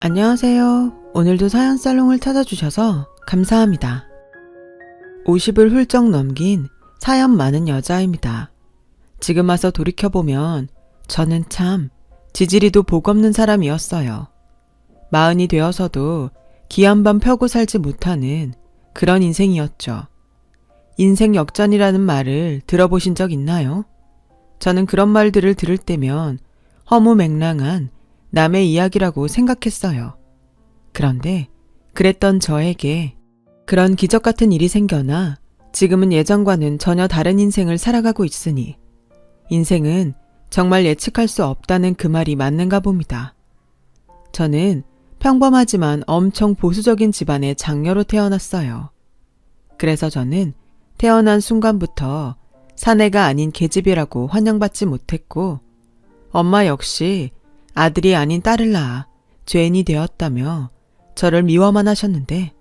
안녕하세요. 오늘도 사연살롱을 찾아주셔서 감사합니다. 50을 훌쩍 넘긴 사연 많은 여자입니다. 지금 와서 돌이켜보면 저는 참 지지리도 복 없는 사람이었어요. 40이 되어서도 기 한 번 펴고 살지 못하는 그런 인생이었죠. 인생 역전이라는 말을 들어보신 적 있나요? 저는 그런 말들을 들을 때면 허무맹랑한 남의 이야기라고 생각했어요. 그런데 그랬던 저에게 그런 기적 같은 일이 생겨나 지금은 예전과는 전혀 다른 인생을 살아가고 있으니 인생은 정말 예측할 수 없다는 그 말이 맞는가 봅니다. 저는 평범하지만 엄청 보수적인 집안의 장녀로 태어났어요. 그래서 저는 태어난 순간부터 사내가 아닌 계집이라고 환영받지 못했고 엄마 역시 아들이 아닌 딸을 낳아 죄인이 되었다며 저를 미워만 하셨는데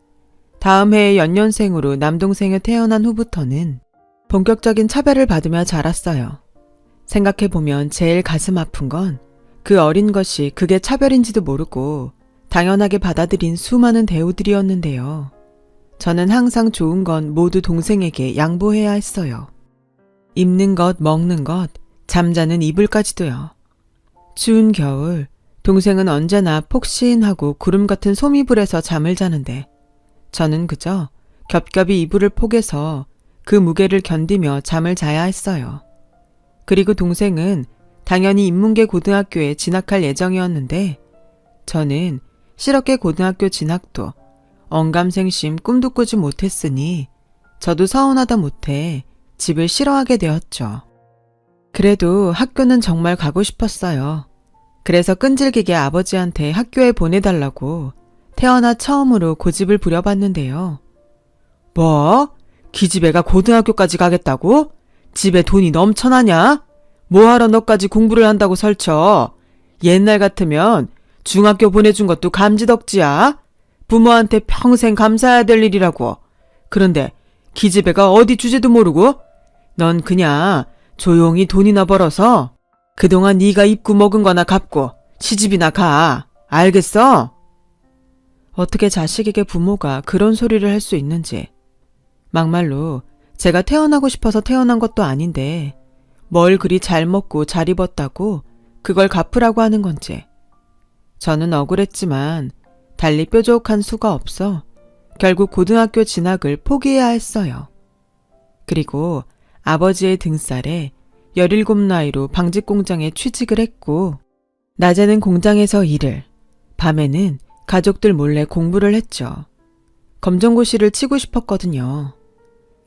다음 해에 연년생으로 남동생이 태어난 후부터는 본격적인 차별을 받으며 자랐어요. 생각해보면 제일 가슴 아픈 건 그 어린 것이 그게 차별인지도 모르고 당연하게 받아들인 수많은 대우들이었는데요. 저는 항상 좋은 건 모두 동생에게 양보해야 했어요. 입는 것, 먹는 것, 잠자는 이불까지도요. 추운 겨울, 동생은 언제나 폭신하고 구름 같은 소미불에서 잠을 자는데 저는 그저 겹겹이 이불을 포개서 그 무게를 견디며 잠을 자야 했어요. 그리고 동생은 당연히 인문계 고등학교에 진학할 예정이었는데 저는 실업계 고등학교 진학도 언감생심 꿈도 꾸지 못했으니 저도 서운하다 못해 집을 싫어하게 되었죠. 그래도 학교는 정말 가고 싶었어요. 그래서 끈질기게 아버지한테 학교에 보내달라고 태어나 처음으로 고집을 부려봤는데요. 뭐? 기집애가 고등학교까지 가겠다고? 집에 돈이 넘쳐나냐? 뭐하러 너까지 공부를 한다고 설쳐? 옛날 같으면 중학교 보내준 것도 감지덕지야? 부모한테 평생 감사해야 될 일이라고. 그런데 기집애가 어디 주제도 모르고? 넌 그냥 조용히 돈이나 벌어서 그동안 네가 입고 먹은 거나 갚고 시집이나 가. 알겠어? 어떻게 자식에게 부모가 그런 소리를 할 수 있는지. 막말로 제가 태어나고 싶어서 태어난 것도 아닌데 뭘 그리 잘 먹고 잘 입었다고 그걸 갚으라고 하는 건지. 저는 억울했지만 달리 뾰족한 수가 없어 결국 고등학교 진학을 포기해야 했어요. 그리고 아버지의 등살에 17 방직공장에 취직을 했고 낮에는 공장에서 일을, 밤에는 가족들 몰래 공부를 했죠. 검정고시를 치고 싶었거든요.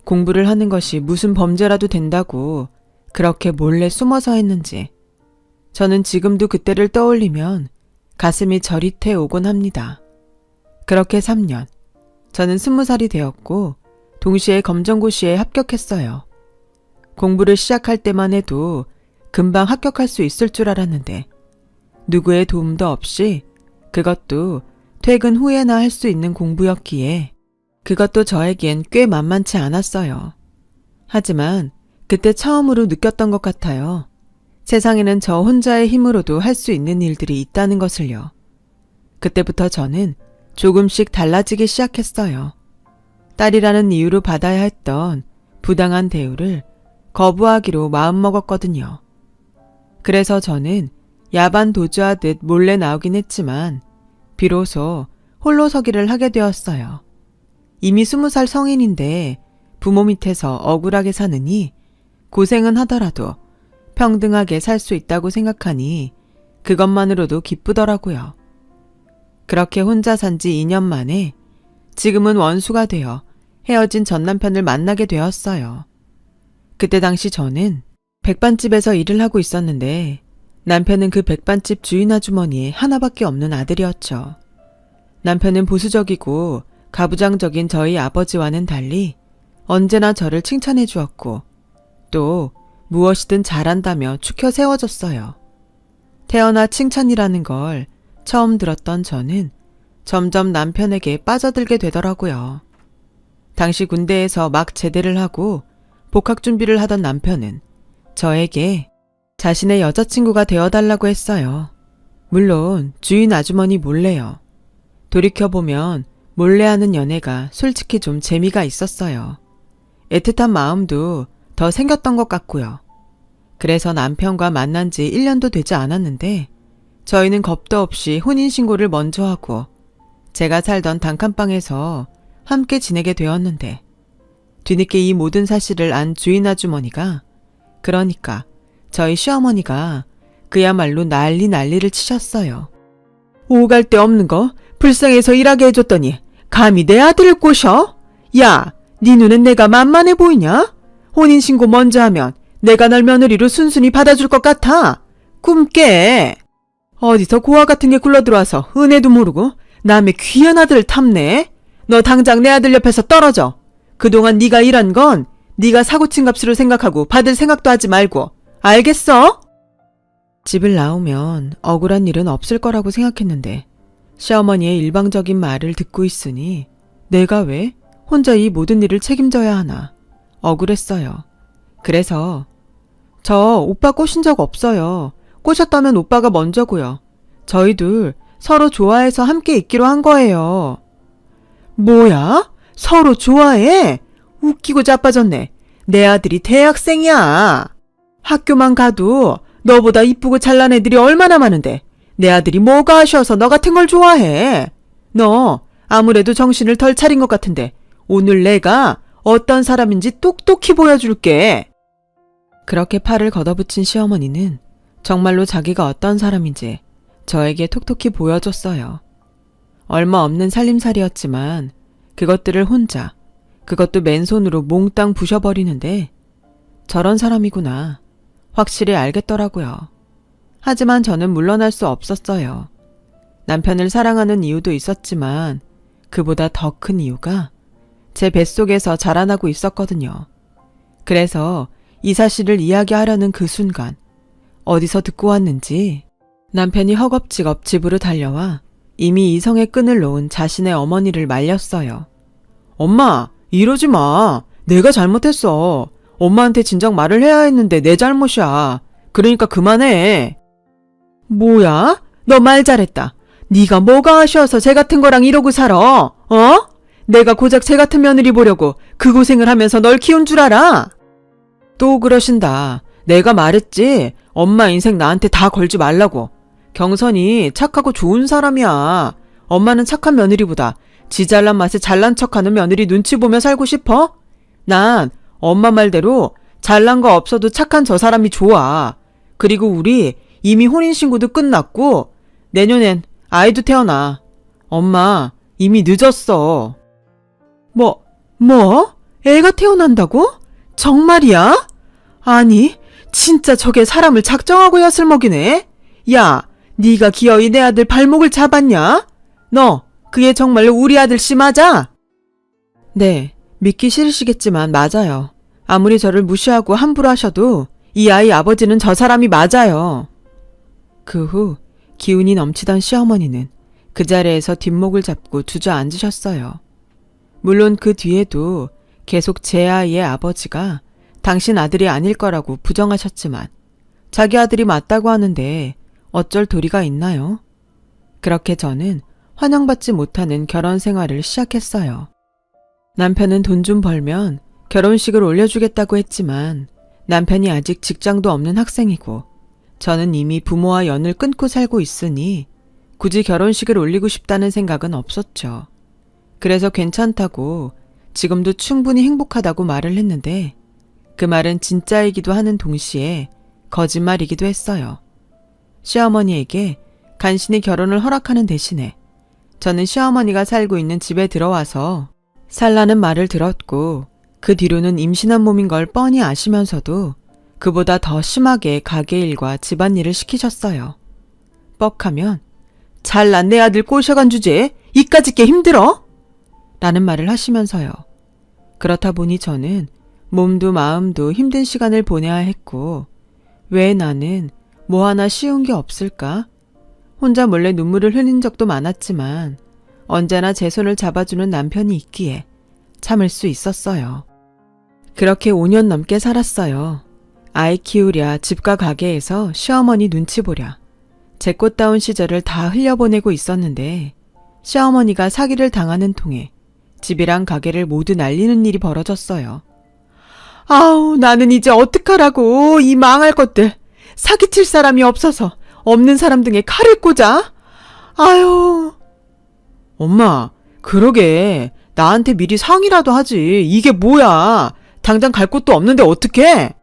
공부를 하는 것이 무슨 범죄라도 된다고 그렇게 몰래 숨어서 했는지 저는 지금도 그때를 떠올리면 가슴이 저릿해 오곤 합니다. 그렇게 3년, 저는 20살이 되었고 동시에 검정고시에 합격했어요. 공부를 시작할 때만 해도 금방 합격할 수 있을 줄 알았는데 누구의 도움도 없이 그것도 퇴근 후에나 할 수 있는 공부였기에 그것도 저에겐 꽤 만만치 않았어요. 하지만 그때 처음으로 느꼈던 것 같아요. 세상에는 저 혼자의 힘으로도 할 수 있는 일들이 있다는 것을요. 그때부터 저는 조금씩 달라지기 시작했어요. 딸이라는 이유로 받아야 했던 부당한 대우를 거부하기로 마음먹었거든요. 그래서 저는 야반 도주하듯 몰래 나오긴 했지만 비로소 홀로 서기를 하게 되었어요. 이미 20살 성인인데 부모 밑에서 억울하게 사느니 고생은 하더라도 평등하게 살 수 있다고 생각하니 그것만으로도 기쁘더라고요. 그렇게 혼자 산 지 2년 만에 지금은 원수가 되어 헤어진 전 남편을 만나게 되었어요. 그때 당시 저는 백반집에서 일을 하고 있었는데 남편은 그 백반집 주인 아주머니의 하나밖에 없는 아들이었죠. 남편은 보수적이고 가부장적인 저희 아버지와는 달리 언제나 저를 칭찬해 주었고 또 무엇이든 잘한다며 추켜 세워줬어요. 태어나 칭찬이라는 걸 처음 들었던 저는 점점 남편에게 빠져들게 되더라고요. 당시 군대에서 막 제대를 하고 복학 준비를 하던 남편은 저에게 자신의 여자친구가 되어달라고 했어요. 물론 주인 아주머니 몰래요. 돌이켜보면 몰래 하는 연애가 솔직히 좀 재미가 있었어요. 애틋한 마음도 더 생겼던 것 같고요. 그래서 남편과 만난 지 1년도 되지 않았는데 저희는 겁도 없이 혼인신고를 먼저 하고 제가 살던 단칸방에서 함께 지내게 되었는데 뒤늦게 이 모든 사실을 안 주인 아주머니가, 그러니까 저희 시어머니가 그야말로 난리를 치셨어요. 오갈 데 없는 거 불쌍해서 일하게 해줬더니 감히 내 아들을 꼬셔? 야, 네 눈엔 내가 만만해 보이냐? 혼인신고 먼저 하면 내가 널 며느리로 순순히 받아줄 것 같아. 꿈 깨. 어디서 고아 같은 게 굴러들어와서 은혜도 모르고 남의 귀한 아들을 탐내. 너 당장 내 아들 옆에서 떨어져. 그동안 네가 일한 건 네가 사고친 값으로 생각하고 받을 생각도 하지 말고. 알겠어? 집을 나오면 억울한 일은 없을 거라고 생각했는데 시어머니의 일방적인 말을 듣고 있으니 내가 왜 혼자 이 모든 일을 책임져야 하나 억울했어요. 그래서 저 오빠 꼬신 적 없어요. 꼬셨다면 오빠가 먼저고요. 저희 둘 서로 좋아해서 함께 있기로 한 거예요. 뭐야? 서로 좋아해? 웃기고 자빠졌네. 내 아들이 대학생이야. 학교만 가도 너보다 이쁘고 잘난 애들이 얼마나 많은데 내 아들이 뭐가 아쉬워서 너 같은 걸 좋아해. 너 아무래도 정신을 덜 차린 것 같은데 오늘 내가 어떤 사람인지 똑똑히 보여줄게. 그렇게 팔을 걷어붙인 시어머니는 정말로 자기가 어떤 사람인지 저에게 톡톡히 보여줬어요. 얼마 없는 살림살이였지만 그것들을 혼자, 그것도 맨손으로 몽땅 부셔버리는데 저런 사람이구나 확실히 알겠더라고요. 하지만 저는 물러날 수 없었어요. 남편을 사랑하는 이유도 있었지만 그보다 더 큰 이유가 제 뱃속에서 자라나고 있었거든요. 그래서 이 사실을 이야기하려는 그 순간 어디서 듣고 왔는지 남편이 허겁지겁 집으로 달려와 이미 이성의 끈을 놓은 자신의 어머니를 말렸어요. 엄마, 이러지 마. 내가 잘못했어. 엄마한테 진작 말을 해야 했는데 내 잘못이야. 그러니까 그만해. 뭐야? 너 말 잘했다. 네가 뭐가 아쉬워서 쟤 같은 거랑 이러고 살아? 어? 내가 고작 쟤 같은 며느리 보려고 그 고생을 하면서 널 키운 줄 알아? 또 그러신다. 내가 말했지. 엄마 인생 나한테 다 걸지 말라고. 경선이 착하고 좋은 사람이야. 엄마는 착한 며느리보다 지 잘난 맛에 잘난 척하는 며느리 눈치 보며 살고 싶어? 난 엄마 말대로 잘난 거 없어도 착한 저 사람이 좋아. 그리고 우리 이미 혼인신고도 끝났고 내년엔 아이도 태어나. 엄마 이미 늦었어. 뭐? 애가 태어난다고? 정말이야? 아니 진짜 저게 사람을 작정하고 엿을 먹이네. 야, 네가 기어이 내 아들 발목을 잡았냐? 너 그게 정말로 우리 아들 씨 맞아? 네, 믿기 싫으시겠지만 맞아요. 아무리 저를 무시하고 함부로 하셔도 이 아이 아버지는 저 사람이 맞아요. 그 후 기운이 넘치던 시어머니는 그 자리에서 뒷목을 잡고 주저앉으셨어요. 물론 그 뒤에도 계속 제 아이의 아버지가 당신 아들이 아닐 거라고 부정하셨지만 자기 아들이 맞다고 하는데 어쩔 도리가 있나요? 그렇게 저는 환영받지 못하는 결혼 생활을 시작했어요. 남편은 돈 좀 벌면 결혼식을 올려주겠다고 했지만 남편이 아직 직장도 없는 학생이고 저는 이미 부모와 연을 끊고 살고 있으니 굳이 결혼식을 올리고 싶다는 생각은 없었죠. 그래서 괜찮다고 지금도 충분히 행복하다고 말을 했는데 그 말은 진짜이기도 하는 동시에 거짓말이기도 했어요. 시어머니에게 간신히 결혼을 허락하는 대신에 저는 시어머니가 살고 있는 집에 들어와서 살라는 말을 들었고 그 뒤로는 임신한 몸인 걸 뻔히 아시면서도 그보다 더 심하게 가게 일과 집안일을 시키셨어요. 뻑하면 잘난 내 아들 꼬셔간 주제에 이까짓 게 힘들어? 라는 말을 하시면서요. 그렇다 보니 저는 몸도 마음도 힘든 시간을 보내야 했고 왜 나는 뭐 하나 쉬운 게 없을까? 혼자 몰래 눈물을 흘린 적도 많았지만 언제나 제 손을 잡아주는 남편이 있기에 참을 수 있었어요. 그렇게 5년 넘게 살았어요. 아이 키우랴 집과 가게에서 시어머니 눈치 보랴 제 꽃다운 시절을 다 흘려보내고 있었는데 시어머니가 사기를 당하는 통에 집이랑 가게를 모두 날리는 일이 벌어졌어요. 아우, 나는 이제 어떡하라고. 이 망할 것들. 사기칠 사람이 없어서 없는 사람 등에 칼을 꽂아? 아유. 엄마, 그러게. 나한테 미리 상의라도 하지. 이게 뭐야. 당장 갈 곳도 없는데 어떡해?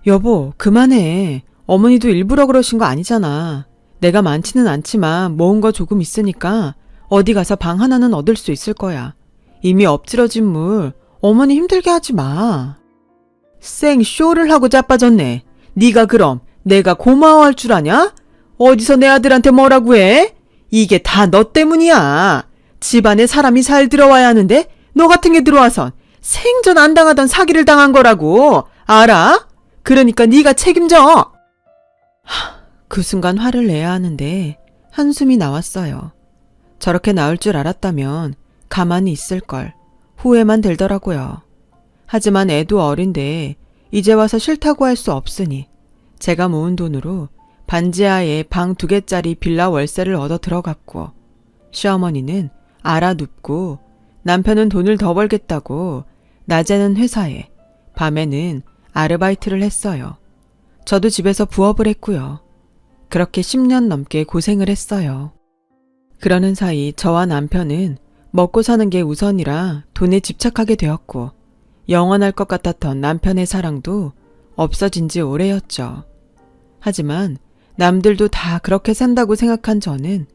여보, 그만해. 어머니도 일부러 그러신 거 아니잖아. 내가 많지는 않지만 모은 거 조금 있으니까 어디 가서 방 하나는 얻을 수 있을 거야. 이미 엎질러진 물 어머니 힘들게 하지 마. 생 쇼를 하고 자빠졌네. 네가 그럼 내가 고마워할 줄 아냐? 어디서 내 아들한테 뭐라고 해? 이게 다 너 때문이야. 집안에 사람이 잘 들어와야 하는데 너 같은 게 들어와선 생전 안 당하던 사기를 당한 거라고. 알아? 그러니까 네가 책임져. 그 순간 화를 내야 하는데 한숨이 나왔어요. 저렇게 나올 줄 알았다면 가만히 있을 걸. 후회만 들더라고요. 하지만 애도 어린데 이제 와서 싫다고 할 수 없으니 제가 모은 돈으로 반지하에 방 2개짜리 빌라 월세를 얻어 들어갔고, 시어머니는 알아눕고 남편은 돈을 더 벌겠다고 낮에는 회사에, 밤에는 아르바이트를 했어요. 저도 집에서 부업을 했고요. 그렇게 10년 넘게 고생을 했어요. 그러는 사이 저와 남편은 먹고 사는 게 우선이라 돈에 집착하게 되었고, 영원할 것 같았던 남편의 사랑도 없어진 지 오래였죠. 하지만 남들도 다 그렇게 산다고 생각한 저는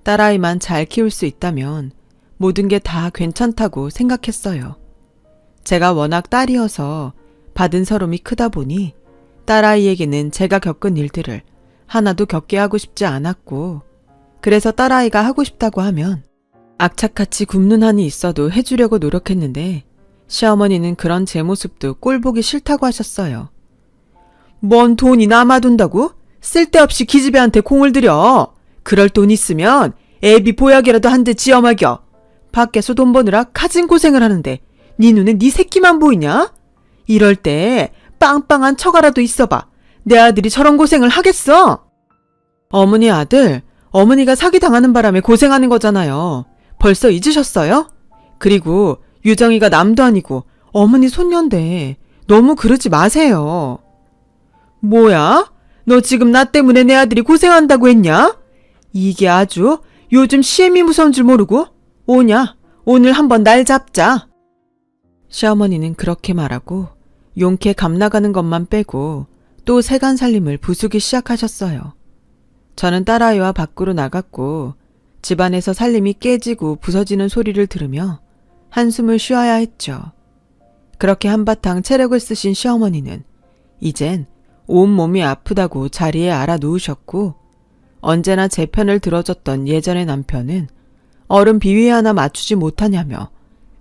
딸아이만 잘 키울 수 있다면 모든 게 다 괜찮다고 생각했어요. 제가 워낙 딸이어서 받은 서름이 크다 보니 딸아이에게는 제가 겪은 일들을 하나도 겪게 하고 싶지 않았고, 그래서 딸아이가 하고 싶다고 하면 악착같이 굶는 한이 있어도 해주려고 노력했는데 시어머니는 그런 제 모습도 꼴보기 싫다고 하셨어요. 뭔 돈이 남아둔다고? 쓸데없이 기집애한테 공을 들여. 그럴 돈 있으면 애비 보약이라도 한 대 지어 먹여. 밖에서 돈 버느라 가진 고생을 하는데 네 눈에 네 새끼만 보이냐? 이럴 때 빵빵한 처가라도 있어봐. 내 아들이 저런 고생을 하겠어? 어머니 아들, 어머니가 사기당하는 바람에 고생하는 거잖아요. 벌써 잊으셨어요? 그리고 유정이가 남도 아니고 어머니 손녀인데 너무 그러지 마세요. 뭐야? 너 지금 나 때문에 내 아들이 고생한다고 했냐? 이게 아주 요즘 시엠이 무서운 줄 모르고? 오냐? 오늘 한번 날 잡자. 시어머니는 그렇게 말하고 용케 감나가는 것만 빼고 또 세간 살림을 부수기 시작하셨어요. 저는 딸아이와 밖으로 나갔고 집안에서 살림이 깨지고 부서지는 소리를 들으며 한숨을 쉬어야 했죠. 그렇게 한바탕 체력을 쓰신 시어머니는 이젠 온몸이 아프다고 자리에 알아 누우셨고, 언제나 제 편을 들어줬던 예전의 남편은 어른 비위 하나 맞추지 못하냐며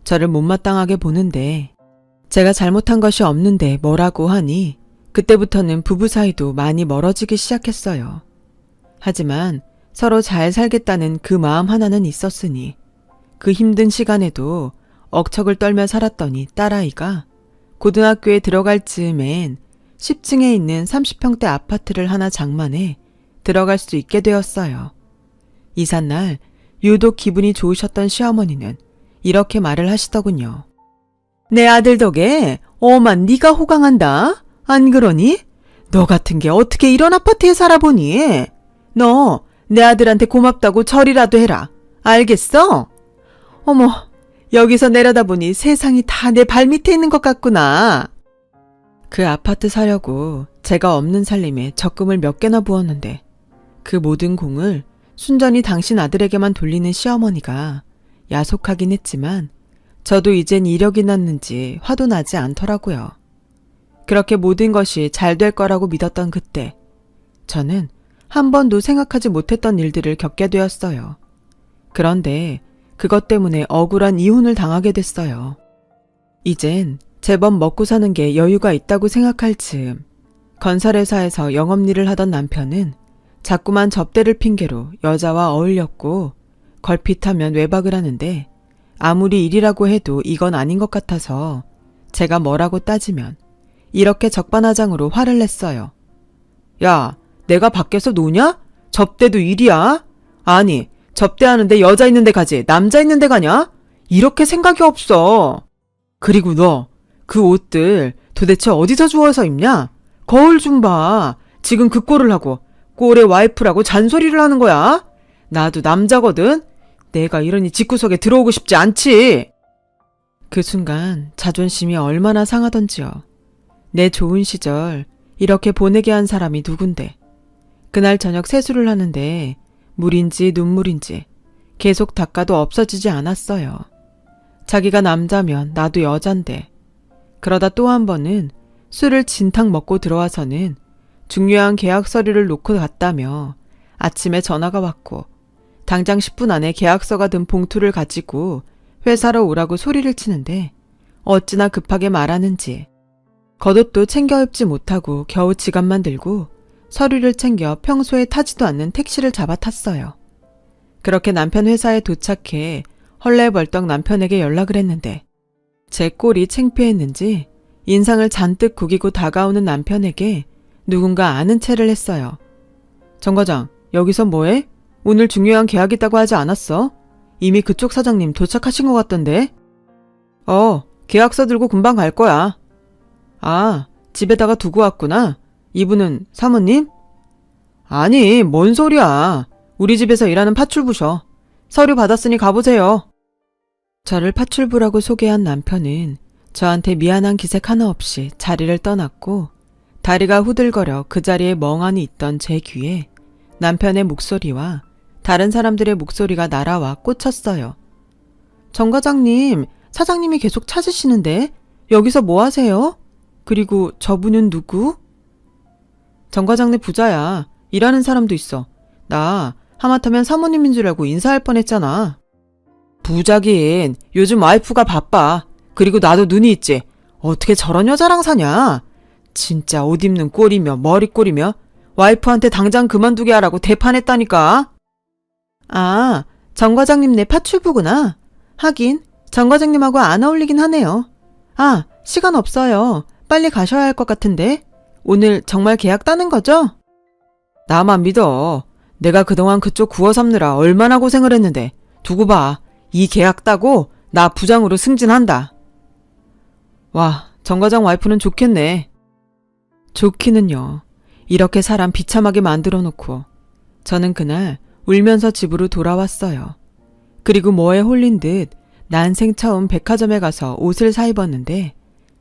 저를 못마땅하게 보는데, 제가 잘못한 것이 없는데 뭐라고 하니 그때부터는 부부 사이도 많이 멀어지기 시작했어요. 하지만 서로 잘 살겠다는 그 마음 하나는 있었으니 그 힘든 시간에도 억척을 떨며 살았더니 딸아이가 고등학교에 들어갈 즈음엔 10층에 있는 30평대 아파트를 하나 장만해 들어갈 수 있게 되었어요. 이삿날 유독 기분이 좋으셨던 시어머니는 이렇게 말을 하시더군요. 내 아들 덕에 어만 네가 호강한다. 안 그러니? 너 같은 게 어떻게 이런 아파트에 살아보니? 너 내 아들한테 고맙다고 절이라도 해라. 알겠어? 어머, 여기서 내려다보니 세상이 다 내 발밑에 있는 것 같구나. 그 아파트 사려고 제가 없는 살림에 적금을 몇 개나 부었는데 그 모든 공을 순전히 당신 아들에게만 돌리는 시어머니가 야속하긴 했지만 저도 이젠 이력이 났는지 화도 나지 않더라고요. 그렇게 모든 것이 잘 될 거라고 믿었던 그때 저는 한 번도 생각하지 못했던 일들을 겪게 되었어요. 그런데 그것 때문에 억울한 이혼을 당하게 됐어요. 이젠 제법 먹고 사는 게 여유가 있다고 생각할 즈음 건설회사에서 영업일을 하던 남편은 자꾸만 접대를 핑계로 여자와 어울렸고 걸핏하면 외박을 하는데 아무리 일이라고 해도 이건 아닌 것 같아서 제가 뭐라고 따지면 이렇게 적반하장으로 화를 냈어요. 야, 내가 밖에서 노냐? 접대도 일이야? 아니, 접대하는데 여자 있는 데 가지 남자 있는 데 가냐? 이렇게 생각이 없어. 그리고 너 그 옷들 도대체 어디서 주워서 입냐? 거울 좀 봐. 지금 그 꼴을 하고 꼴에 와이프라고 잔소리를 하는 거야? 나도 남자거든? 내가 이러니 집구석에 들어오고 싶지 않지. 그 순간 자존심이 얼마나 상하던지요. 내 좋은 시절 이렇게 보내게 한 사람이 누군데. 그날 저녁 세수를 하는데 물인지 눈물인지 계속 닦아도 없어지지 않았어요. 자기가 남자면 나도 여잔데. 그러다 또 한 번은 술을 진탕 먹고 들어와서는 중요한 계약 서류를 놓고 갔다며 아침에 전화가 왔고 당장 10분 안에 계약서가 든 봉투를 가지고 회사로 오라고 소리를 치는데 어찌나 급하게 말하는지 겉옷도 챙겨 입지 못하고 겨우 지갑만 들고 서류를 챙겨 평소에 타지도 않는 택시를 잡아 탔어요. 그렇게 남편 회사에 도착해 헐레벌떡 남편에게 연락을 했는데 제 꼴이 창피했는지 인상을 잔뜩 구기고 다가오는 남편에게 누군가 아는 체를 했어요. 정 과장, 여기서 뭐해? 오늘 중요한 계약 있다고 하지 않았어? 이미 그쪽 사장님 도착하신 것 같던데? 계약서 들고 금방 갈 거야. 아, 집에다가 두고 왔구나. 이분은 사모님? 아니, 뭔 소리야. 우리 집에서 일하는 파출부셔. 서류 받았으니 가보세요. 저를 파출부라고 소개한 남편은 저한테 미안한 기색 하나 없이 자리를 떠났고 다리가 후들거려 그 자리에 멍하니 있던 제 귀에 남편의 목소리와 다른 사람들의 목소리가 날아와 꽂혔어요. 정 과장님, 사장님이 계속 찾으시는데 여기서 뭐 하세요? 그리고 저분은 누구? 정 과장네 부자야. 일하는 사람도 있어. 나 하마터면 사모님인 줄 알고 인사할 뻔했잖아. 부자긴 요즘 와이프가 바빠. 그리고 나도 눈이 있지. 어떻게 저런 여자랑 사냐? 진짜 옷 입는 꼴이며 머리꼴이며 와이프한테 당장 그만두게 하라고 대판했다니까. 아, 정 과장님네 파출부구나. 하긴 정 과장님하고 안 어울리긴 하네요. 아, 시간 없어요. 빨리 가셔야 할 것 같은데. 오늘 정말 계약 따는 거죠? 나만 믿어. 내가 그동안 그쪽 구워 삼느라 얼마나 고생을 했는데. 두고 봐. 이 계약 따고 나 부장으로 승진한다. 와, 정 과장 와이프는 좋겠네. 좋기는요. 이렇게 사람 비참하게 만들어 놓고 저는 그날 울면서 집으로 돌아왔어요. 그리고 뭐에 홀린 듯 난생 처음 백화점에 가서 옷을 사 입었는데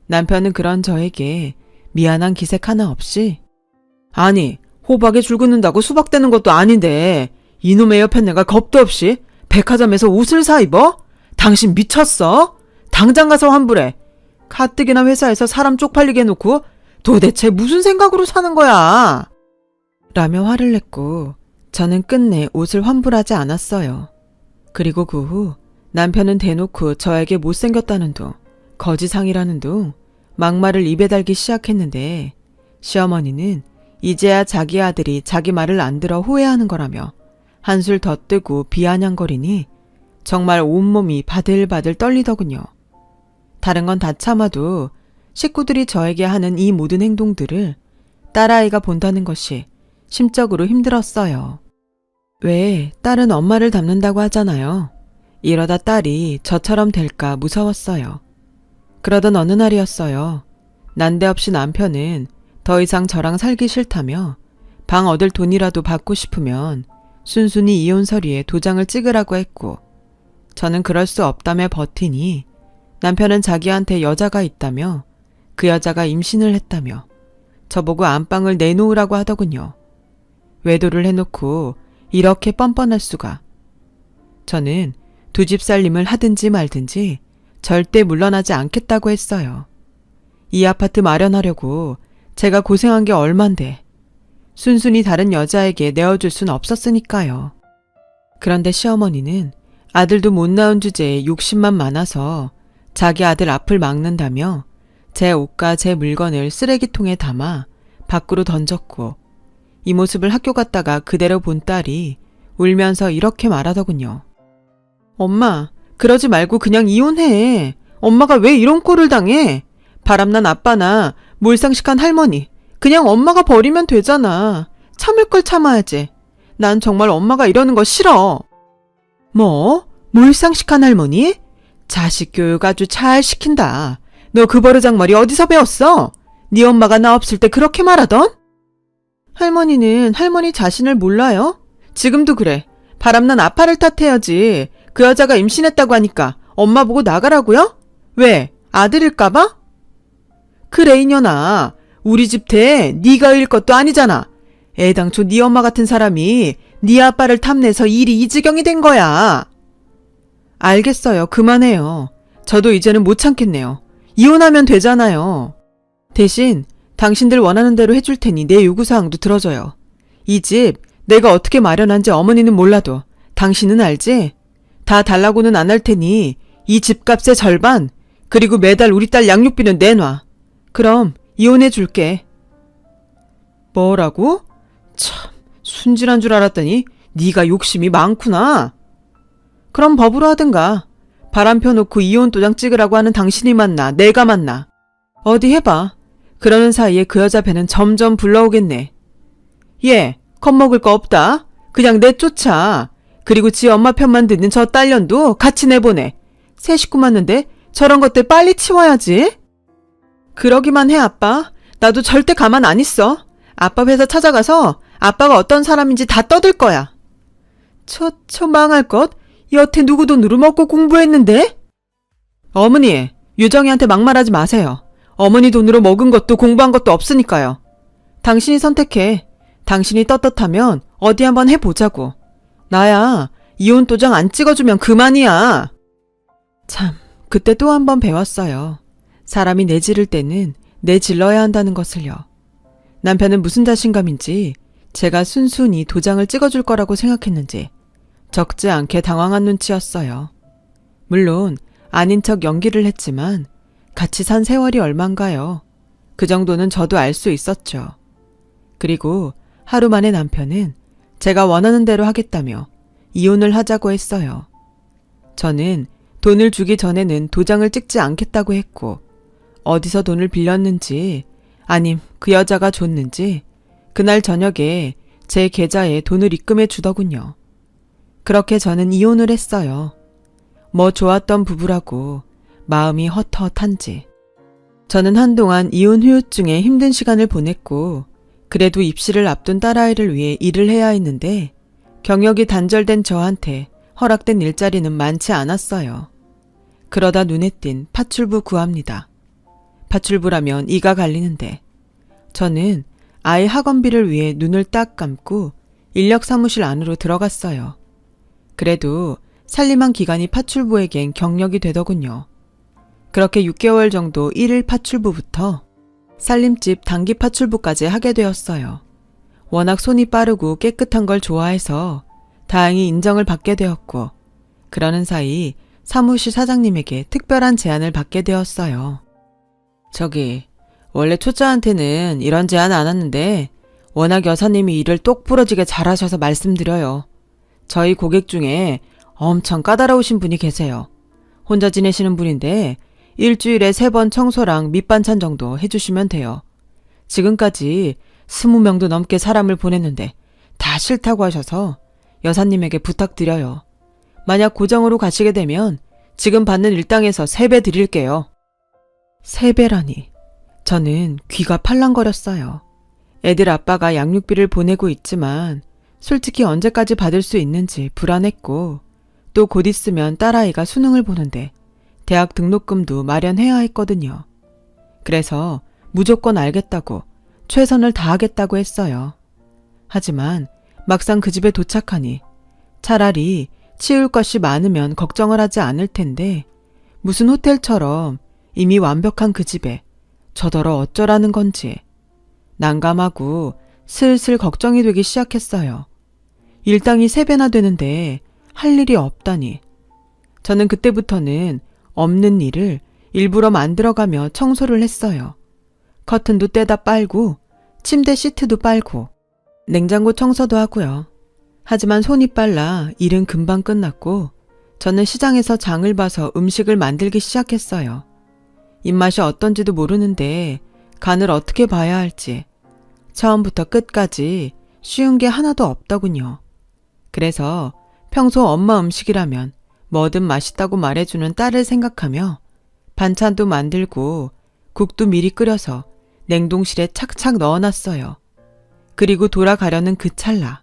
남편은 그런 저에게 미안한 기색 하나 없이 아니, 호박에 줄 긋는다고 수박 되는 것도 아닌데 이놈의 옆에 내가 겁도 없이 백화점에서 옷을 사 입어? 당신 미쳤어? 당장 가서 환불해. 가뜩이나 회사에서 사람 쪽팔리게 해놓고 도대체 무슨 생각으로 사는 거야? 라며 화를 냈고 저는 끝내 옷을 환불하지 않았어요. 그리고 그 후 남편은 대놓고 저에게 못생겼다는 둥, 거지상이라는 둥, 막말을 입에 달기 시작했는데 시어머니는 이제야 자기 아들이 자기 말을 안 들어 후회하는 거라며 한술 더 뜨고 비아냥거리니 정말 온몸이 바들바들 떨리더군요. 다른 건 다 참아도 식구들이 저에게 하는 이 모든 행동들을 딸아이가 본다는 것이 심적으로 힘들었어요. 왜 딸은 엄마를 닮는다고 하잖아요. 이러다 딸이 저처럼 될까 무서웠어요. 그러던 어느 날이었어요. 난데없이 남편은 더 이상 저랑 살기 싫다며 방 얻을 돈이라도 받고 싶으면 순순히 이혼 서류에 도장을 찍으라고 했고 저는 그럴 수 없다며 버티니 남편은 자기한테 여자가 있다며 그 여자가 임신을 했다며 저보고 안방을 내놓으라고 하더군요. 외도를 해놓고 이렇게 뻔뻔할 수가. 저는 두 집 살림을 하든지 말든지 절대 물러나지 않겠다고 했어요. 이 아파트 마련하려고 제가 고생한 게 얼만데 순순히 다른 여자에게 내어줄 순 없었으니까요. 그런데 시어머니는 아들도 못 낳은 주제에 욕심만 많아서 자기 아들 앞을 막는다며 제 옷과 제 물건을 쓰레기통에 담아 밖으로 던졌고 이 모습을 학교 갔다가 그대로 본 딸이 울면서 이렇게 말하더군요. 엄마, 그러지 말고 그냥 이혼해. 엄마가 왜 이런 꼴을 당해? 바람난 아빠나 몰상식한 할머니, 그냥 엄마가 버리면 되잖아. 참을 걸 참아야지. 난 정말 엄마가 이러는 거 싫어. 뭐? 몰상식한 할머니? 자식 교육 아주 잘 시킨다. 너 그 버르장머리 어디서 배웠어? 네 엄마가 나 없을 때 그렇게 말하던? 할머니는 할머니 자신을 몰라요? 지금도 그래. 바람난 아빠를 탓해야지. 그 여자가 임신했다고 하니까 엄마 보고 나가라고요? 왜? 아들일까봐? 그래 이년아. 우리 집 대 네가 일 것도 아니잖아. 애당초 네 엄마 같은 사람이 네 아빠를 탐내서 일이 이 지경이 된 거야. 알겠어요. 그만해요. 저도 이제는 못 참겠네요. 이혼하면 되잖아요. 대신 당신들 원하는 대로 해줄 테니 내 요구사항도 들어줘요. 이 집 내가 어떻게 마련한지 어머니는 몰라도 당신은 알지? 다 달라고는 안 할 테니 이 집값의 절반 그리고 매달 우리 딸 양육비는 내놔. 그럼 이혼해 줄게. 뭐라고? 참 순진한 줄 알았더니 네가 욕심이 많구나. 그럼 법으로 하든가. 바람 펴놓고 이혼 도장 찍으라고 하는 당신이 맞나 내가 맞나. 어디 해봐. 그러는 사이에 그 여자 배는 점점 불러오겠네. 얘 겁먹을 거 없다. 그냥 내쫓아. 그리고 지 엄마 편만 듣는 저 딸년도 같이 내보내. 새 식구 맞는데 저런 것들 빨리 치워야지. 그러기만 해 아빠. 나도 절대 가만 안 있어. 아빠 회사 찾아가서 아빠가 어떤 사람인지 다 떠들 거야. 저 망할 것. 여태 누구 돈으로 먹고 공부했는데? 어머니, 유정이한테 막말하지 마세요. 어머니 돈으로 먹은 것도 공부한 것도 없으니까요. 당신이 선택해. 당신이 떳떳하면 어디 한번 해보자고. 나야 이혼 도장 안 찍어주면 그만이야. 참, 그때 또 한 번 배웠어요. 사람이 내지를 때는 내질러야 한다는 것을요. 남편은 무슨 자신감인지 제가 순순히 도장을 찍어줄 거라고 생각했는지 적지 않게 당황한 눈치였어요. 물론 아닌 척 연기를 했지만 같이 산 세월이 얼만가요. 그 정도는 저도 알 수 있었죠. 그리고 하루 만에 남편은 제가 원하는 대로 하겠다며 이혼을 하자고 했어요. 저는 돈을 주기 전에는 도장을 찍지 않겠다고 했고 어디서 돈을 빌렸는지 아님 그 여자가 줬는지 그날 저녁에 제 계좌에 돈을 입금해 주더군요. 그렇게 저는 이혼을 했어요. 뭐 좋았던 부부라고 마음이 헛헛한지. 저는 한동안 이혼 후유증에 힘든 시간을 보냈고 그래도 입시를 앞둔 딸아이를 위해 일을 해야 했는데 경력이 단절된 저한테 허락된 일자리는 많지 않았어요. 그러다 눈에 띈 파출부 구합니다. 파출부라면 이가 갈리는데 저는 아이 학원비를 위해 눈을 딱 감고 인력 사무실 안으로 들어갔어요. 그래도 살림한 기간이 파출부에겐 경력이 되더군요. 그렇게 6개월 정도 1일 파출부부터 살림집 단기 파출부까지 하게 되었어요. 워낙 손이 빠르고 깨끗한 걸 좋아해서 다행히 인정을 받게 되었고 그러는 사이 사무실 사장님에게 특별한 제안을 받게 되었어요. 저기 원래 초짜한테는 이런 제안 안 하는데 워낙 여사님이 일을 똑부러지게 잘하셔서 말씀드려요. 저희 고객 중에 엄청 까다로우신 분이 계세요. 혼자 지내시는 분인데 일주일에 3번 청소랑 밑반찬 정도 해주시면 돼요. 지금까지 20명도 넘게 사람을 보냈는데 다 싫다고 하셔서 여사님에게 부탁드려요. 만약 고정으로 가시게 되면 지금 받는 일당에서 3배 드릴게요. 3배라니. 저는 귀가 팔랑거렸어요. 애들 아빠가 양육비를 보내고 있지만 솔직히 언제까지 받을 수 있는지 불안했고 또 곧 있으면 딸아이가 수능을 보는데 대학 등록금도 마련해야 했거든요. 그래서 무조건 알겠다고 최선을 다하겠다고 했어요. 하지만 막상 그 집에 도착하니 차라리 치울 것이 많으면 걱정을 하지 않을 텐데 무슨 호텔처럼 이미 완벽한 그 집에 저더러 어쩌라는 건지 난감하고 슬슬 걱정이 되기 시작했어요. 일당이 3배나 되는데 할 일이 없다니. 저는 그때부터는 없는 일을 일부러 만들어가며 청소를 했어요. 커튼도 떼다 빨고 침대 시트도 빨고 냉장고 청소도 하고요. 하지만 손이 빨라 일은 금방 끝났고 저는 시장에서 장을 봐서 음식을 만들기 시작했어요. 입맛이 어떤지도 모르는데 간을 어떻게 봐야 할지 처음부터 끝까지 쉬운 게 하나도 없더군요. 그래서 평소 엄마 음식이라면 뭐든 맛있다고 말해주는 딸을 생각하며 반찬도 만들고 국도 미리 끓여서 냉동실에 착착 넣어놨어요. 그리고 돌아가려는 그 찰나.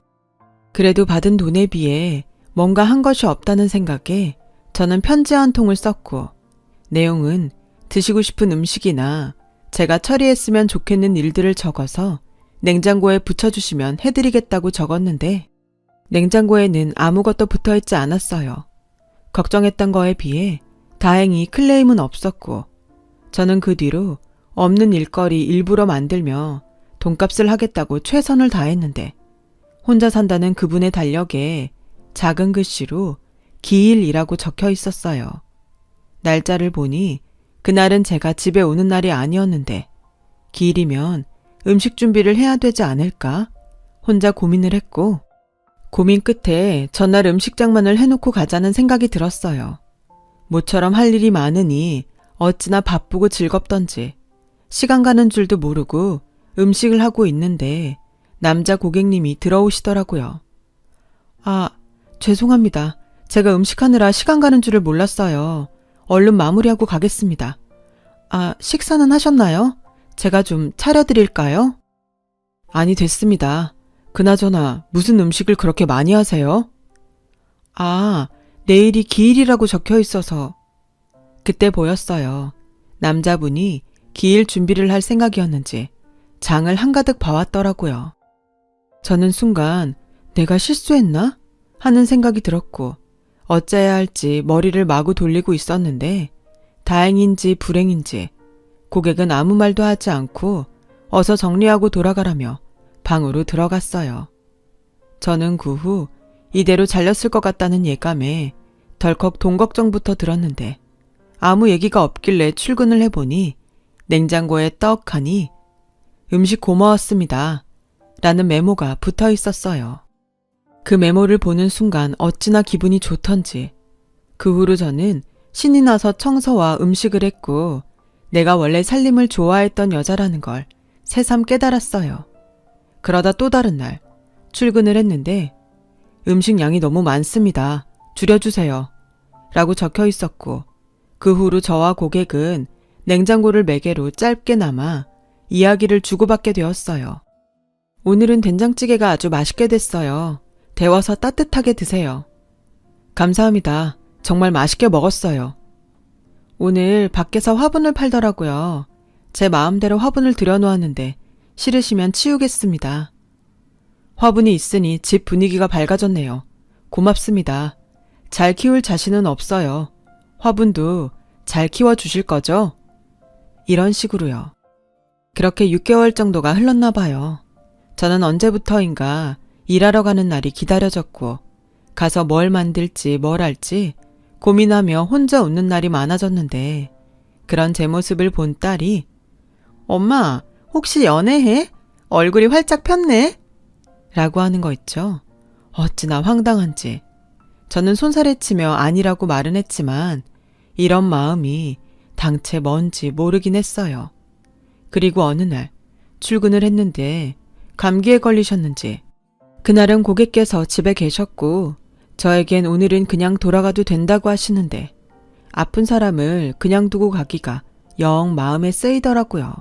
그래도 받은 돈에 비해 뭔가 한 것이 없다는 생각에 저는 편지 한 통을 썼고 내용은 드시고 싶은 음식이나 제가 처리했으면 좋겠는 일들을 적어서 냉장고에 붙여주시면 해드리겠다고 적었는데 냉장고에는 아무것도 붙어있지 않았어요. 걱정했던 거에 비해 다행히 클레임은 없었고 저는 그 뒤로 없는 일거리 일부러 만들며 돈값을 하겠다고 최선을 다했는데 혼자 산다는 그분의 달력에 작은 글씨로 기일이라고 적혀 있었어요. 날짜를 보니 그날은 제가 집에 오는 날이 아니었는데 기일이면 음식 준비를 해야 되지 않을까? 혼자 고민을 했고 고민 끝에 전날 음식장만을 해놓고 가자는 생각이 들었어요. 모처럼 할 일이 많으니 어찌나 바쁘고 즐겁던지 시간 가는 줄도 모르고 음식을 하고 있는데 남자 고객님이 들어오시더라고요. 아, 죄송합니다. 제가 음식하느라 시간 가는 줄을 몰랐어요. 얼른 마무리하고 가겠습니다. 아, 식사는 하셨나요? 제가 좀 차려드릴까요? 아니, 됐습니다. 그나저나 무슨 음식을 그렇게 많이 하세요? 아, 내일이 기일이라고 적혀 있어서. 그때 보였어요. 남자분이 기일 준비를 할 생각이었는지 장을 한가득 봐왔더라고요. 저는 순간 내가 실수했나? 하는 생각이 들었고 어째야 할지 머리를 마구 돌리고 있었는데 다행인지 불행인지 고객은 아무 말도 하지 않고 어서 정리하고 돌아가라며 방으로 들어갔어요. 저는 그 후 이대로 잘렸을 것 같다는 예감에 덜컥 돈 걱정부터 들었는데 아무 얘기가 없길래 출근을 해보니 냉장고에 떡하니 음식 고마웠습니다. 라는 메모가 붙어 있었어요. 그 메모를 보는 순간 어찌나 기분이 좋던지 그 후로 저는 신이 나서 청소와 음식을 했고 내가 원래 살림을 좋아했던 여자라는 걸 새삼 깨달았어요. 그러다 또 다른 날 출근을 했는데 음식 양이 너무 많습니다. 줄여주세요. 라고 적혀 있었고 그 후로 저와 고객은 냉장고를 매개로 짧게나마 이야기를 주고받게 되었어요. 오늘은 된장찌개가 아주 맛있게 됐어요. 데워서 따뜻하게 드세요. 감사합니다. 정말 맛있게 먹었어요. 오늘 밖에서 화분을 팔더라고요. 제 마음대로 화분을 들여놓았는데 싫으시면 치우겠습니다. 화분이 있으니 집 분위기가 밝아졌네요. 고맙습니다. 잘 키울 자신은 없어요. 화분도 잘 키워주실 거죠? 이런 식으로요. 그렇게 6개월 정도가 흘렀나 봐요. 저는 언제부터인가 일하러 가는 날이 기다려졌고 가서 뭘 만들지 뭘 할지 고민하며 혼자 웃는 날이 많아졌는데 그런 제 모습을 본 딸이 엄마 혹시 연애해? 얼굴이 활짝 폈네? 라고 하는 거 있죠. 어찌나 황당한지. 저는 손살에 치며 아니라고 말은 했지만 이런 마음이 당최 뭔지 모르긴 했어요. 그리고 어느 날 출근을 했는데 감기에 걸리셨는지 그날은 고객께서 집에 계셨고 저에겐 오늘은 그냥 돌아가도 된다고 하시는데 아픈 사람을 그냥 두고 가기가 영 마음에 쓰이더라고요.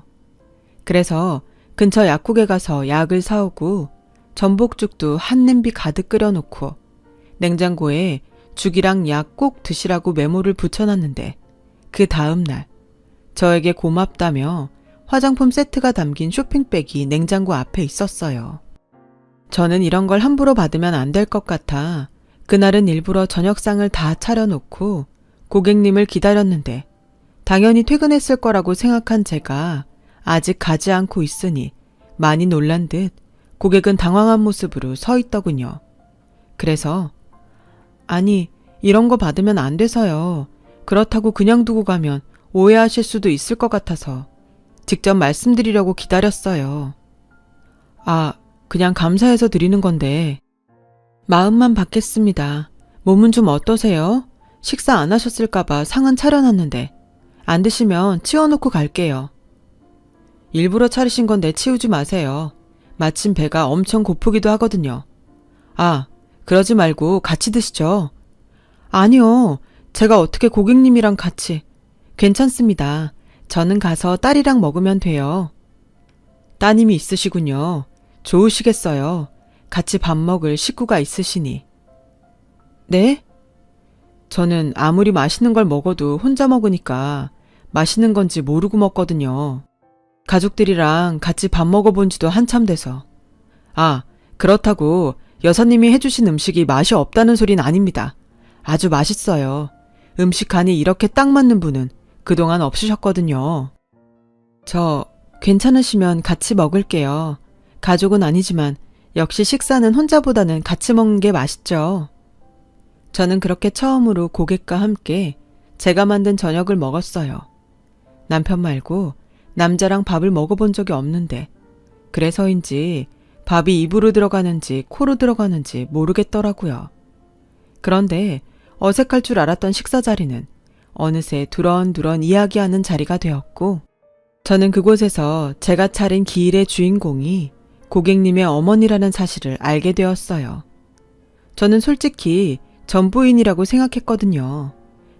그래서 근처 약국에 가서 약을 사오고 전복죽도 한 냄비 가득 끓여놓고 냉장고에 죽이랑 약 꼭 드시라고 메모를 붙여놨는데 그 다음 날 저에게 고맙다며 화장품 세트가 담긴 쇼핑백이 냉장고 앞에 있었어요. 저는 이런 걸 함부로 받으면 안 될 것 같아 그날은 일부러 저녁상을 다 차려놓고 고객님을 기다렸는데 당연히 퇴근했을 거라고 생각한 제가 아직 가지 않고 있으니 많이 놀란 듯 고객은 당황한 모습으로 서 있더군요. 그래서 아니 이런 거 받으면 안 돼서요. 그렇다고 그냥 두고 가면 오해하실 수도 있을 것 같아서 직접 말씀드리려고 기다렸어요. 아, 그냥 감사해서 드리는 건데 마음만 받겠습니다. 몸은 좀 어떠세요? 식사 안 하셨을까봐 상은 차려놨는데 안 드시면 치워놓고 갈게요. 일부러 차리신 건데 치우지 마세요. 마침 배가 엄청 고프기도 하거든요. 아, 그러지 말고 같이 드시죠. 아니요. 제가 어떻게 고객님이랑 같이. 괜찮습니다. 저는 가서 딸이랑 먹으면 돼요. 따님이 있으시군요. 좋으시겠어요. 같이 밥 먹을 식구가 있으시니. 네? 저는 아무리 맛있는 걸 먹어도 혼자 먹으니까 맛있는 건지 모르고 먹거든요. 가족들이랑 같이 밥 먹어본 지도 한참 돼서. 아, 그렇다고 여사님이 해주신 음식이 맛이 없다는 소린 아닙니다. 아주 맛있어요. 음식 간이 이렇게 딱 맞는 분은 그동안 없으셨거든요. 저 괜찮으시면 같이 먹을게요. 가족은 아니지만 역시 식사는 혼자보다는 같이 먹는 게 맛있죠. 저는 그렇게 처음으로 고객과 함께 제가 만든 저녁을 먹었어요. 남편 말고 남자랑 밥을 먹어본 적이 없는데 그래서인지 밥이 입으로 들어가는지 코로 들어가는지 모르겠더라고요. 그런데 어색할 줄 알았던 식사 자리는 어느새 두런두런 이야기하는 자리가 되었고 저는 그곳에서 제가 차린 기일의 주인공이 고객님의 어머니라는 사실을 알게 되었어요. 저는 솔직히 전부인이라고 생각했거든요.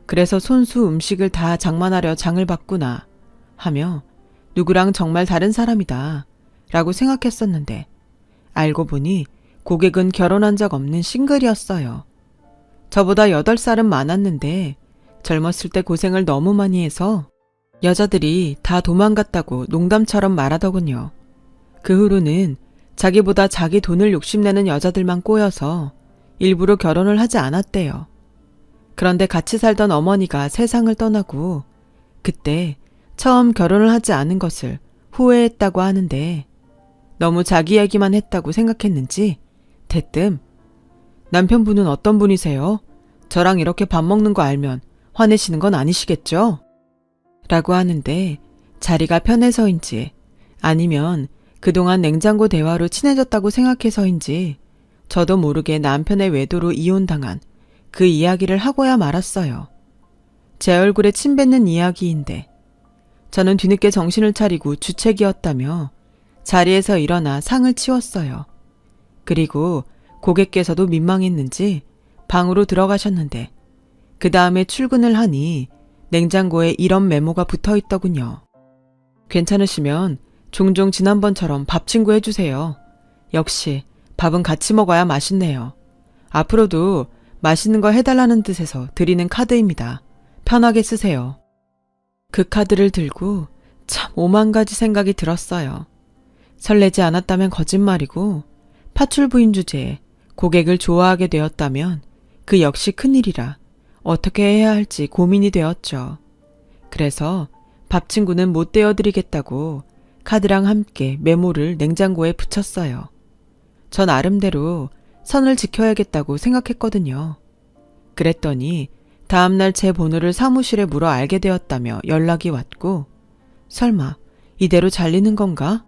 그래서 손수 음식을 다 장만하려 장을 봤구나 하며 누구랑 정말 다른 사람이다 라고 생각했었는데 알고 보니 고객은 결혼한 적 없는 싱글이었어요. 저보다 8살은 많았는데 젊었을 때 고생을 너무 많이 해서 여자들이 다 도망갔다고 농담처럼 말하더군요. 그 후로는 자기보다 자기 돈을 욕심내는 여자들만 꼬여서 일부러 결혼을 하지 않았대요. 그런데 같이 살던 어머니가 세상을 떠나고 그때 처음 결혼을 하지 않은 것을 후회했다고 하는데 너무 자기 얘기만 했다고 생각했는지 대뜸 남편분은 어떤 분이세요? 저랑 이렇게 밥 먹는 거 알면 화내시는 건 아니시겠죠? 라고 하는데 자리가 편해서인지 아니면 그동안 냉장고 대화로 친해졌다고 생각해서인지 저도 모르게 남편의 외도로 이혼당한 그 이야기를 하고야 말았어요. 제 얼굴에 침 뱉는 이야기인데 저는 뒤늦게 정신을 차리고 주책이었다며 자리에서 일어나 상을 치웠어요. 그리고 고객께서도 민망했는지 방으로 들어가셨는데 그 다음에 출근을 하니 냉장고에 이런 메모가 붙어 있더군요. 괜찮으시면 종종 지난번처럼 밥 친구 해주세요. 역시 밥은 같이 먹어야 맛있네요. 앞으로도 맛있는 거 해달라는 뜻에서 드리는 카드입니다. 편하게 쓰세요. 그 카드를 들고 참 오만 가지 생각이 들었어요. 설레지 않았다면 거짓말이고 파출 부인 주제에 고객을 좋아하게 되었다면 그 역시 큰일이라 어떻게 해야 할지 고민이 되었죠. 그래서 밥 친구는 못 떼어드리겠다고 카드랑 함께 메모를 냉장고에 붙였어요. 전 나름대로 선을 지켜야겠다고 생각했거든요. 그랬더니 다음날 제 번호를 사무실에 물어 알게 되었다며 연락이 왔고 설마 이대로 잘리는 건가?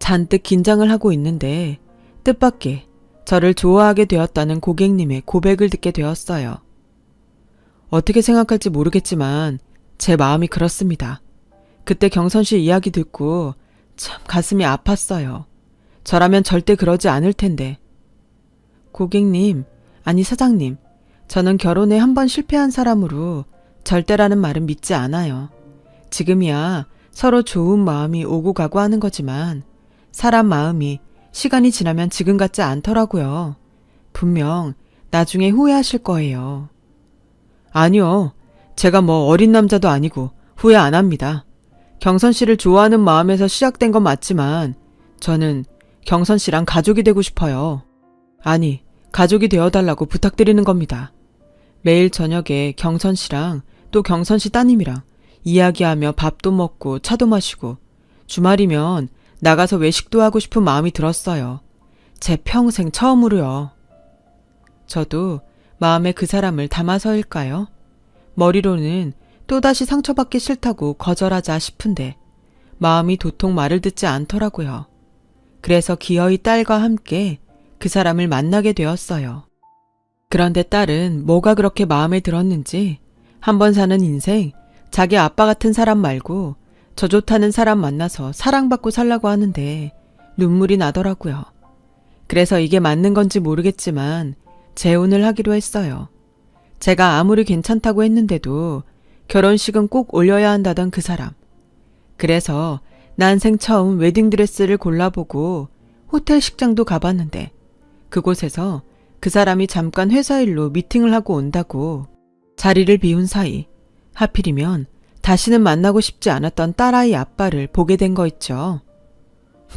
잔뜩 긴장을 하고 있는데 뜻밖의 저를 좋아하게 되었다는 고객님의 고백을 듣게 되었어요. 어떻게 생각할지 모르겠지만 제 마음이 그렇습니다. 그때 경선 씨 이야기 듣고 참 가슴이 아팠어요. 저라면 절대 그러지 않을 텐데. 고객님, 아니 사장님, 저는 결혼에 한 번 실패한 사람으로 절대라는 말은 믿지 않아요. 지금이야 서로 좋은 마음이 오고 가고 하는 거지만 사람 마음이 시간이 지나면 지금 같지 않더라고요. 분명 나중에 후회하실 거예요. 아니요. 제가 뭐 어린 남자도 아니고 후회 안 합니다. 경선 씨를 좋아하는 마음에서 시작된 건 맞지만 저는 경선 씨랑 가족이 되고 싶어요. 아니, 가족이 되어달라고 부탁드리는 겁니다. 매일 저녁에 경선 씨랑 또 경선 씨 따님이랑 이야기하며 밥도 먹고 차도 마시고 주말이면 나가서 외식도 하고 싶은 마음이 들었어요. 제 평생 처음으로요. 저도 마음에 그 사람을 담아서일까요? 머리로는 또다시 상처받기 싫다고 거절하자 싶은데 마음이 도통 말을 듣지 않더라고요. 그래서 기어이 딸과 함께 그 사람을 만나게 되었어요. 그런데 딸은 뭐가 그렇게 마음에 들었는지 한번 사는 인생 자기 아빠 같은 사람 말고 저 좋다는 사람 만나서 사랑받고 살라고 하는데 눈물이 나더라고요. 그래서 이게 맞는 건지 모르겠지만 재혼을 하기로 했어요. 제가 아무리 괜찮다고 했는데도 결혼식은 꼭 올려야 한다던 그 사람. 그래서 난생 처음 웨딩드레스를 골라보고 호텔 식장도 가봤는데 그곳에서 그 사람이 잠깐 회사 일로 미팅을 하고 온다고 자리를 비운 사이 하필이면 다시는 만나고 싶지 않았던 딸아이 아빠를 보게 된 거 있죠.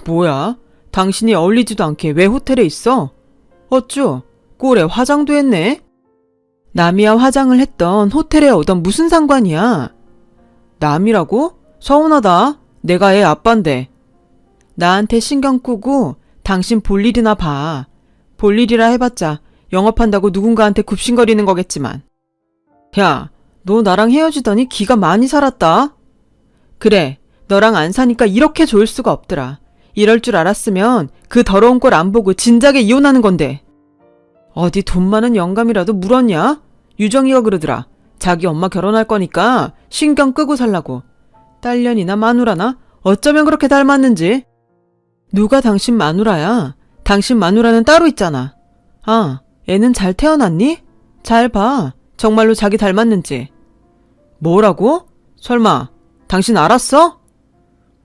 뭐야? 당신이 어울리지도 않게 왜 호텔에 있어? 어쭈? 꼴에 화장도 했네? 남이야 화장을 했던 호텔에 오던 무슨 상관이야? 남이라고? 서운하다. 내가 애 아빠인데. 나한테 신경 끄고 당신 볼 일이나 봐. 볼 일이라 해봤자 영업한다고 누군가한테 굽신거리는 거겠지만. 야, 너 나랑 헤어지더니 기가 많이 살았다. 그래, 너랑 안 사니까 이렇게 좋을 수가 없더라. 이럴 줄 알았으면 그 더러운 꼴 안 보고 진작에 이혼하는 건데. 어디 돈 많은 영감이라도 물었냐? 유정이가 그러더라. 자기 엄마 결혼할 거니까 신경 끄고 살라고. 딸년이나 마누라나 어쩌면 그렇게 닮았는지. 누가 당신 마누라야? 당신 마누라는 따로 있잖아. 아, 애는 잘 태어났니? 잘 봐. 정말로 자기 닮았는지. 뭐라고? 설마 당신 알았어?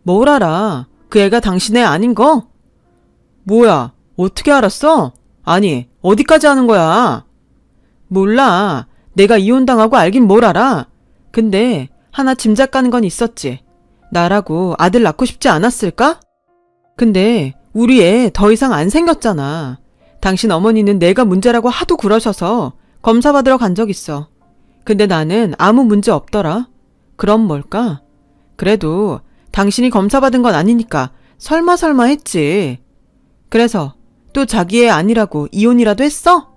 뭘 알아? 그 애가 당신 애 아닌 거? 뭐야? 어떻게 알았어? 아니, 어디까지 아는 거야? 몰라. 내가 이혼당하고 알긴 뭘 알아. 근데 하나 짐작 가는 건 있었지. 나라고 아들 낳고 싶지 않았을까? 근데 우리 애 더 이상 안 생겼잖아. 당신 어머니는 내가 문제라고 하도 그러셔서 검사 받으러 간 적 있어. 근데 나는 아무 문제 없더라. 그럼 뭘까? 그래도 당신이 검사 받은 건 아니니까 설마 했지. 그래서 또 자기 애 아니라고 이혼이라도 했어?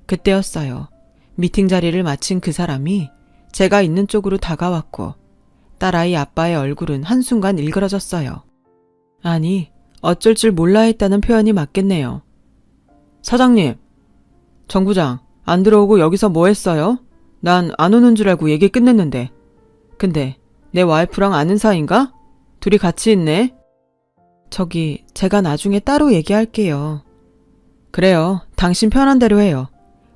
그때였어요. 미팅 자리를 마친 그 사람이 제가 있는 쪽으로 다가왔고 딸아이 아빠의 얼굴은 한순간 일그러졌어요. 아니, 어쩔 줄 몰라 했다는 표현이 맞겠네요. 사장님, 정 부장, 안 들어오고 여기서 뭐 했어요? 난 안 오는 줄 알고 얘기 끝냈는데. 근데 내 와이프랑 아는 사이인가? 둘이 같이 있네. 저기, 제가 나중에 따로 얘기할게요. 그래요. 당신 편한 대로 해요.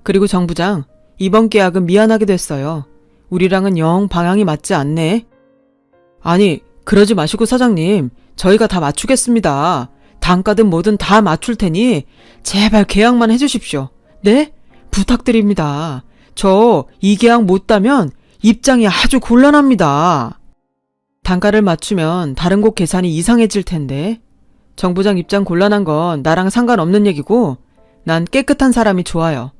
그리고 정 부장, 이번 계약은 미안하게 됐어요. 우리랑은 영 방향이 맞지 않네. 아니, 그러지 마시고 사장님, 저희가 다 맞추겠습니다. 단가든 뭐든 다 맞출 테니 제발 계약만 해주십시오. 네? 부탁드립니다. 저 이 계약 못 따면 입장이 아주 곤란합니다. 단가를 맞추면 다른 곳 계산이 이상해질 텐데. 정 부장 입장 곤란한 건 나랑 상관없는 얘기고 난 깨끗한 사람이 좋아요.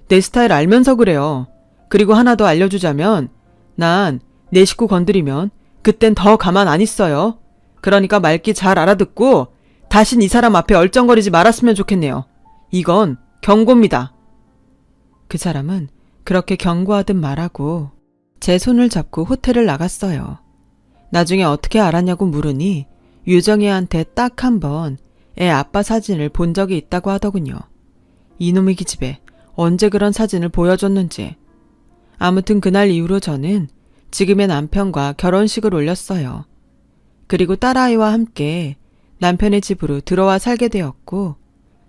내 스타일 알면서 그래요. 그리고 하나 더 알려주자면 난 내 식구 건드리면 그땐 더 가만 안 있어요. 그러니까 말귀 잘 알아듣고 다신 이 사람 앞에 얼쩡거리지 말았으면 좋겠네요. 이건 경고입니다. 그 사람은 그렇게 경고하듯 말하고 제 손을 잡고 호텔을 나갔어요. 나중에 어떻게 알았냐고 물으니 유정이한테 딱 한 번 애 아빠 사진을 본 적이 있다고 하더군요. 이놈의 기집애 언제 그런 사진을 보여줬는지. 아무튼 그날 이후로 저는 지금의 남편과 결혼식을 올렸어요. 그리고 딸아이와 함께 남편의 집으로 들어와 살게 되었고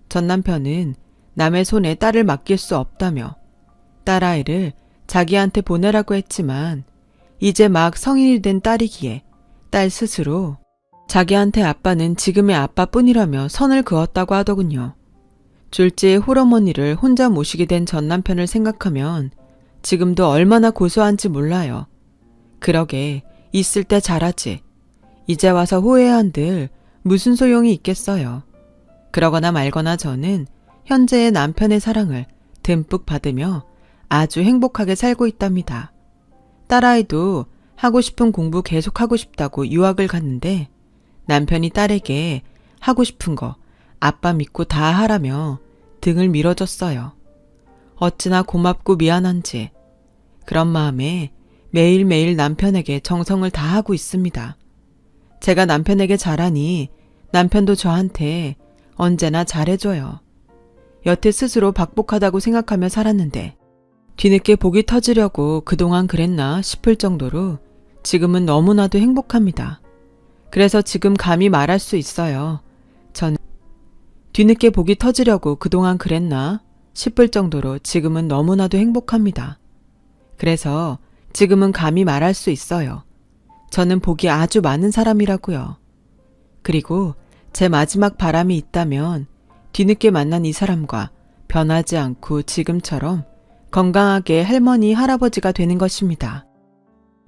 전 남편은 남의 손에 딸을 맡길 수 없다며 딸아이를 자기한테 보내라고 했지만 이제 막 성인이 된 딸이기에 딸 스스로 자기한테 아빠는 지금의 아빠뿐이라며 선을 그었다고 하더군요. 졸지의 홀어머니를 혼자 모시게 된 전 남편을 생각하면 지금도 얼마나 고소한지 몰라요. 그러게 있을 때 잘하지. 이제 와서 후회한들 무슨 소용이 있겠어요. 그러거나 말거나 저는 현재의 남편의 사랑을 듬뿍 받으며 아주 행복하게 살고 있답니다. 딸아이도 하고 싶은 공부 계속하고 싶다고 유학을 갔는데 남편이 딸에게 하고 싶은 거 아빠 믿고 다 하라며 등을 밀어줬어요. 어찌나 고맙고 미안한지 그런 마음에 매일매일 남편에게 정성을 다하고 있습니다. 제가 남편에게 잘하니 남편도 저한테 언제나 잘해줘요. 여태 스스로 박복하다고 생각하며 살았는데 뒤늦게 복이 터지려고 그동안 그랬나 싶을 정도로 지금은 너무나도 행복합니다. 그래서 지금 감히 말할 수 있어요. 전 뒤늦게 복이 터지려고 그동안 그랬나 싶을 정도로 지금은 너무나도 행복합니다. 그래서 지금은 감히 말할 수 있어요. 저는 복이 아주 많은 사람이라고요. 그리고 제 마지막 바람이 있다면 뒤늦게 만난 이 사람과 변하지 않고 지금처럼 건강하게 할머니, 할아버지가 되는 것입니다.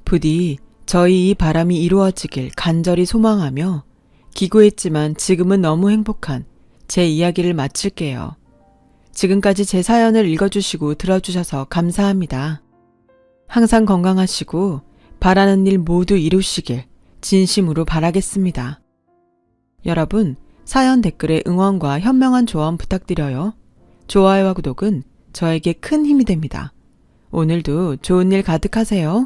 부디 저희 이 바람이 이루어지길 간절히 소망하며 기구했지만 지금은 너무 행복한 제 이야기를 마칠게요. 지금까지 제 사연을 읽어주시고 들어주셔서 감사합니다. 항상 건강하시고 바라는 일 모두 이루시길 진심으로 바라겠습니다. 여러분, 사연 댓글에 응원과 현명한 조언 부탁드려요. 좋아요와 구독은 저에게 큰 힘이 됩니다. 오늘도 좋은 일 가득하세요.